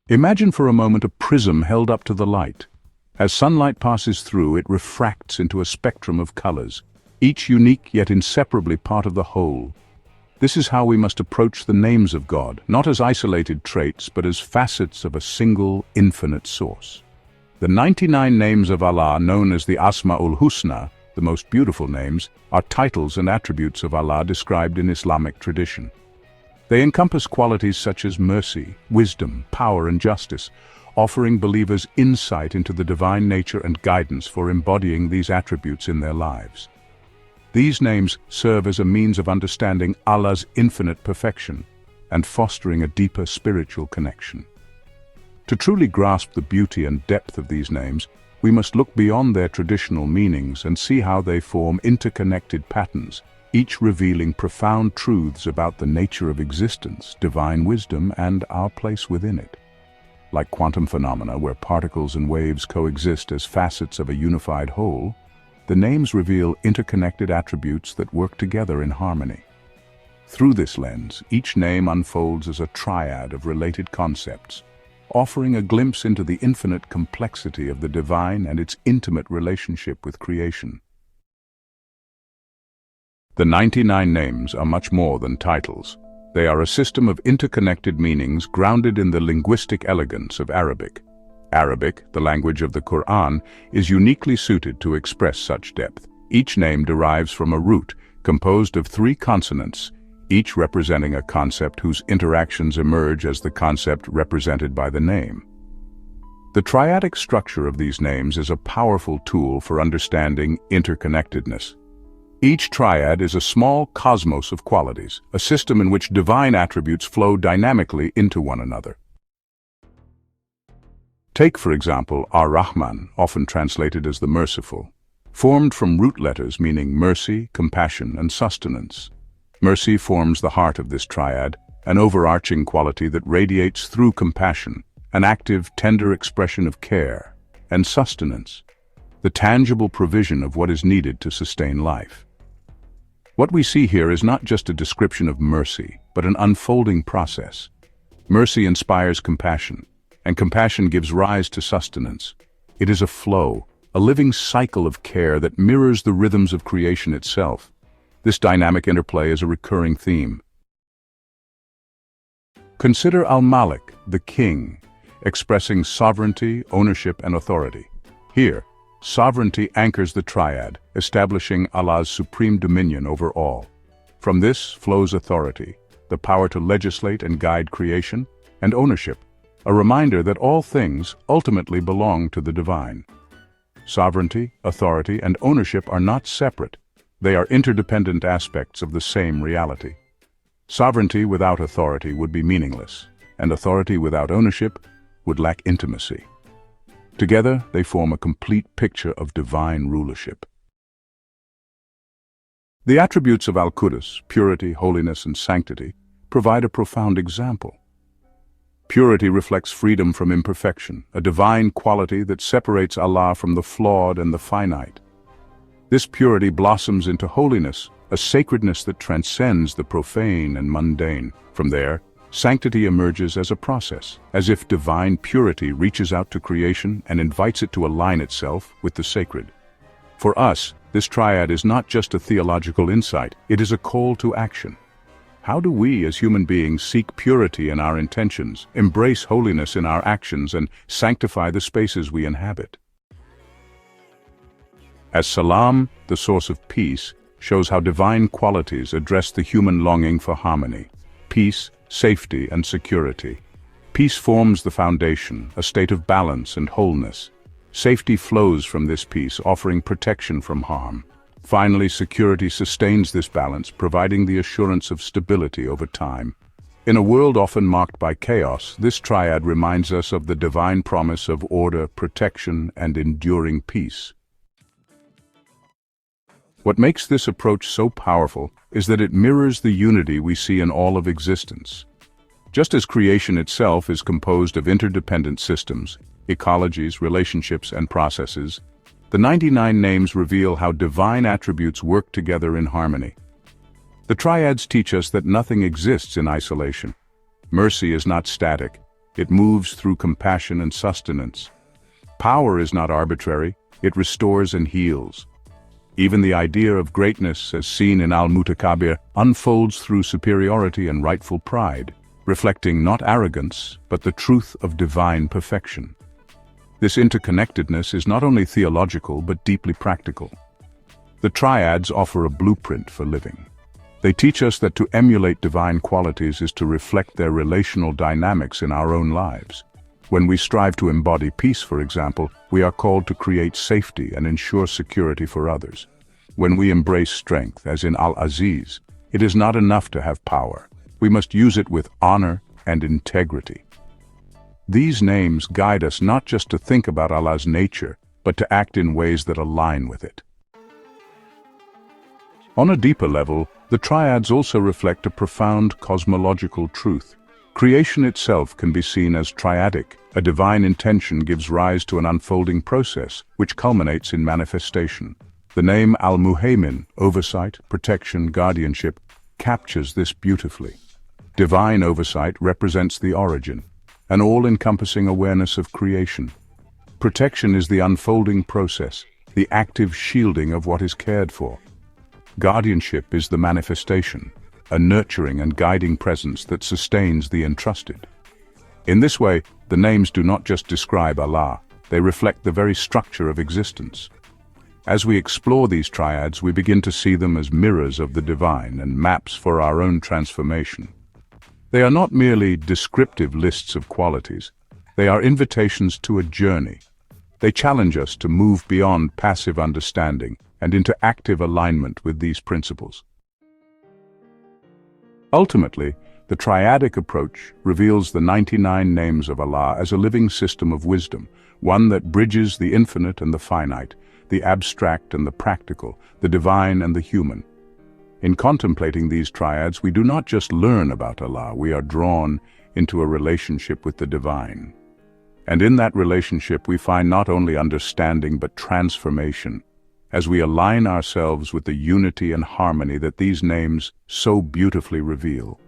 Imagine for a moment a prism held up to the light. As sunlight passes through, it refracts into a spectrum of colors, each unique yet inseparably part of the whole. This is how we must approach the names of God, not as isolated traits, but as facets of a single, infinite source. The 99 names of Allah, known as the Asma'ul Husna, the most beautiful names, are titles and attributes of Allah described in Islamic tradition. They encompass qualities such as mercy, wisdom, power, and justice, offering believers insight into the divine nature and guidance for embodying these attributes in their lives. These names serve as a means of understanding Allah's infinite perfection and fostering a deeper spiritual connection. To truly grasp the beauty and depth of these names, we must look beyond their traditional meanings and see how they form interconnected patterns, each revealing profound truths about the nature of existence, divine wisdom, and our place within it. Like quantum phenomena, where particles and waves coexist as facets of a unified whole, the names reveal interconnected attributes that work together in harmony. Through this lens, each name unfolds as a triad of related concepts, offering a glimpse into the infinite complexity of the divine and its intimate relationship with creation. The 99 names are much more than titles. They are a system of interconnected meanings grounded in the linguistic elegance of Arabic. Arabic, the language of the Quran, is uniquely suited to express such depth. Each name derives from a root composed of 3 consonants, each representing a concept whose interactions emerge as the concept represented by the name. The triadic structure of these names is a powerful tool for understanding interconnectedness. Each triad is a small cosmos of qualities, a system in which divine attributes flow dynamically into one another. Take, for example, Ar-Rahman, often translated as the Merciful, formed from root letters meaning mercy, compassion, and sustenance. Mercy forms the heart of this triad, an overarching quality that radiates through compassion, an active, tender expression of care, and sustenance, the tangible provision of what is needed to sustain life. What we see here is not just a description of mercy, but an unfolding process. Mercy inspires compassion, and compassion gives rise to sustenance. It is a flow, a living cycle of care that mirrors the rhythms of creation itself. This dynamic interplay is a recurring theme. Consider Al-Malik, the king, expressing sovereignty, ownership, and authority. Here, sovereignty anchors the triad, establishing Allah's supreme dominion over all. From this flows authority, the power to legislate and guide creation, and ownership, a reminder that all things ultimately belong to the divine. Sovereignty, authority, and ownership are not separate. They are interdependent aspects of the same reality. Sovereignty without authority would be meaningless, and authority without ownership would lack intimacy. Together, they form a complete picture of divine rulership. The attributes of Al-Qudus, purity, holiness, and sanctity, provide a profound example. Purity reflects freedom from imperfection, a divine quality that separates Allah from the flawed and the finite. This purity blossoms into holiness, a sacredness that transcends the profane and mundane. From there, sanctity emerges as a process, as if divine purity reaches out to creation and invites it to align itself with the sacred. For us, this triad is not just a theological insight, it is a call to action. How do we as human beings seek purity in our intentions, embrace holiness in our actions, and sanctify the spaces we inhabit? As Salam, the source of peace, shows how divine qualities address the human longing for harmony, peace, safety, and security. Peace forms the foundation, a state of balance and wholeness. Safety flows from this peace, offering protection from harm. Finally, security sustains this balance, providing the assurance of stability over time. In a world often marked by chaos, this triad reminds us of the divine promise of order, protection, and enduring peace. What makes this approach so powerful is that it mirrors the unity we see in all of existence. Just as creation itself is composed of interdependent systems, ecologies, relationships, and processes, the 99 names reveal how divine attributes work together in harmony. The triads teach us that nothing exists in isolation. Mercy is not static, It moves through compassion and sustenance. Power is not arbitrary, it restores and heals. Even the idea of greatness, as seen in Al-Mutakabir, unfolds through superiority and rightful pride, reflecting not arrogance, but the truth of divine perfection. This interconnectedness is not only theological but deeply practical. The Triads offer a blueprint for living. They teach us that to emulate divine qualities is to reflect their relational dynamics in our own lives. When we strive to embody peace, for example, we are called to create safety and ensure security for others. When we embrace strength, as in Al-Aziz, it is not enough to have power. We must use it with honor and integrity. These names guide us not just to think about Allah's nature, but to act in ways that align with it. On a deeper level, the Triads also reflect a profound cosmological truth. Creation itself can be seen as triadic. A divine intention gives rise to an unfolding process, which culminates in manifestation. The name Al-Muhaymin, oversight, protection, guardianship, captures this beautifully. Divine oversight represents the origin, an all-encompassing awareness of creation. Protection is the unfolding process, the active shielding of what is cared for. Guardianship is the manifestation, a nurturing and guiding presence that sustains the entrusted. In this way, the names do not just describe Allah, they reflect the very structure of existence. As we explore these triads, we begin to see them as mirrors of the divine and maps for our own transformation. They are not merely descriptive lists of qualities, they are invitations to a journey. They challenge us to move beyond passive understanding and into active alignment with these principles. Ultimately, the triadic approach reveals the 99 names of Allah as a living system of wisdom, one that bridges the infinite and the finite, the abstract and the practical, the divine and the human. In contemplating these triads, we do not just learn about Allah, we are drawn into a relationship with the divine. And in that relationship we find not only understanding but transformation, as we align ourselves with the unity and harmony that these names so beautifully reveal.